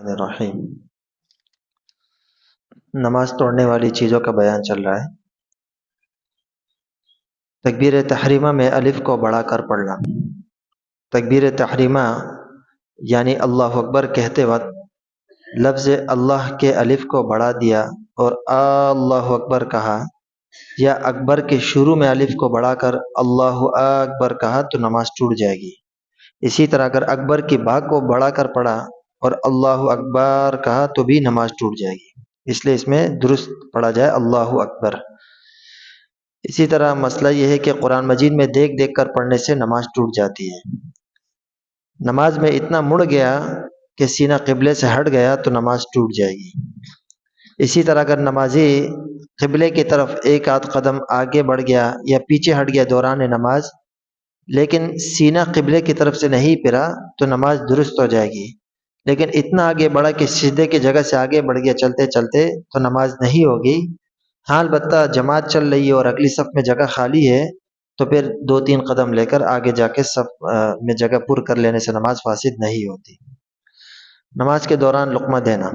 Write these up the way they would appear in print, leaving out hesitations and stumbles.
الرحیم نماز توڑنے والی چیزوں کا بیان چل رہا ہے۔ تکبیر تحریمہ میں الف کو بڑھا کر پڑھنا۔ تکبیر تحریمہ یعنی اللہ اکبر کہتے وقت لفظ اللہ کے الف کو بڑھا دیا اور اللہ اکبر کہا، یا اکبر کے شروع میں الف کو بڑھا کر اللہ اکبر کہا تو نماز ٹوٹ جائے گی۔ اسی طرح اگر اکبر کی با کو بڑھا کر پڑھا اور اللہ اکبر کہا تو بھی نماز ٹوٹ جائے گی، اس لیے اس میں درست پڑھا جائے اللہ اکبر۔ اسی طرح مسئلہ یہ ہے کہ قرآن مجید میں دیکھ دیکھ کر پڑھنے سے نماز ٹوٹ جاتی ہے۔ نماز میں اتنا مڑ گیا کہ سینہ قبلے سے ہٹ گیا تو نماز ٹوٹ جائے گی۔ اسی طرح اگر نمازی قبلے کی طرف ایک آدھ قدم آگے بڑھ گیا یا پیچھے ہٹ گیا دوران نماز، لیکن سینہ قبلے کی طرف سے نہیں پھرا تو نماز درست ہو جائے گی۔ لیکن اتنا آگے بڑھا کہ سجدے کی جگہ سے آگے بڑھ گیا چلتے چلتے تو نماز نہیں ہوگی۔ ہاں البتہ جماعت چل رہی ہے اور اگلی صف میں جگہ خالی ہے تو پھر 2-3 قدم لے کر آگے جا کے صف میں جگہ پر کر لینے سے نماز فاسد نہیں ہوتی۔ نماز کے دوران لقمہ دینا۔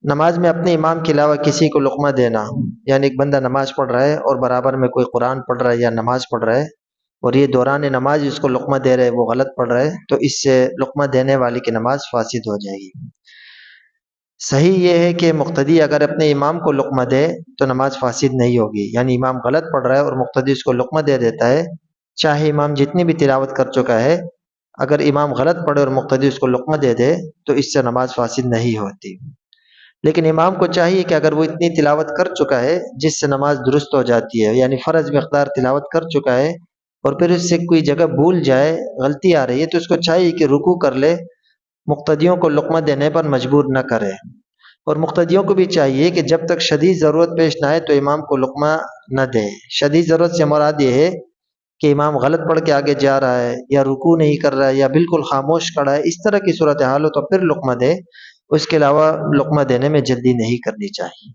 نماز میں اپنے امام کے علاوہ کسی کو لقمہ دینا، یعنی ایک بندہ نماز پڑھ رہا ہے اور برابر میں کوئی قرآن پڑھ رہا ہے یا نماز پڑھ رہا ہے اور یہ دوران نماز اس کو لقمہ دے رہے، وہ غلط پڑھ رہے تو اس سے لقمہ دینے والی کی نماز فاسد ہو جائے گی۔ صحیح یہ ہے کہ مقتدی اگر اپنے امام کو لقمہ دے تو نماز فاسد نہیں ہوگی، یعنی امام غلط پڑھ رہا ہے اور مقتدی اس کو لقمہ دے دیتا ہے، چاہے امام جتنی بھی تلاوت کر چکا ہے، اگر امام غلط پڑھے اور مقتدی اس کو لقمہ دے دے تو اس سے نماز فاسد نہیں ہوتی۔ لیکن امام کو چاہیے کہ اگر وہ اتنی تلاوت کر چکا ہے جس سے نماز درست ہو جاتی ہے، یعنی فرض مقدار تلاوت کر چکا ہے اور پھر اس سے کوئی جگہ بھول جائے، غلطی آ رہی ہے، تو اس کو چاہیے کہ رکوع کر لے، مقتدیوں کو لقمہ دینے پر مجبور نہ کرے۔ اور مقتدیوں کو بھی چاہیے کہ جب تک شدید ضرورت پیش نہ آئے تو امام کو لقمہ نہ دے۔ شدید ضرورت سے مراد یہ ہے کہ امام غلط پڑھ کے آگے جا رہا ہے یا رکوع نہیں کر رہا ہے یا بالکل خاموش کھڑا ہے، اس طرح کی صورتحال ہو تو پھر لقمہ دے، اس کے علاوہ لقمہ دینے میں جلدی نہیں کرنی چاہیے۔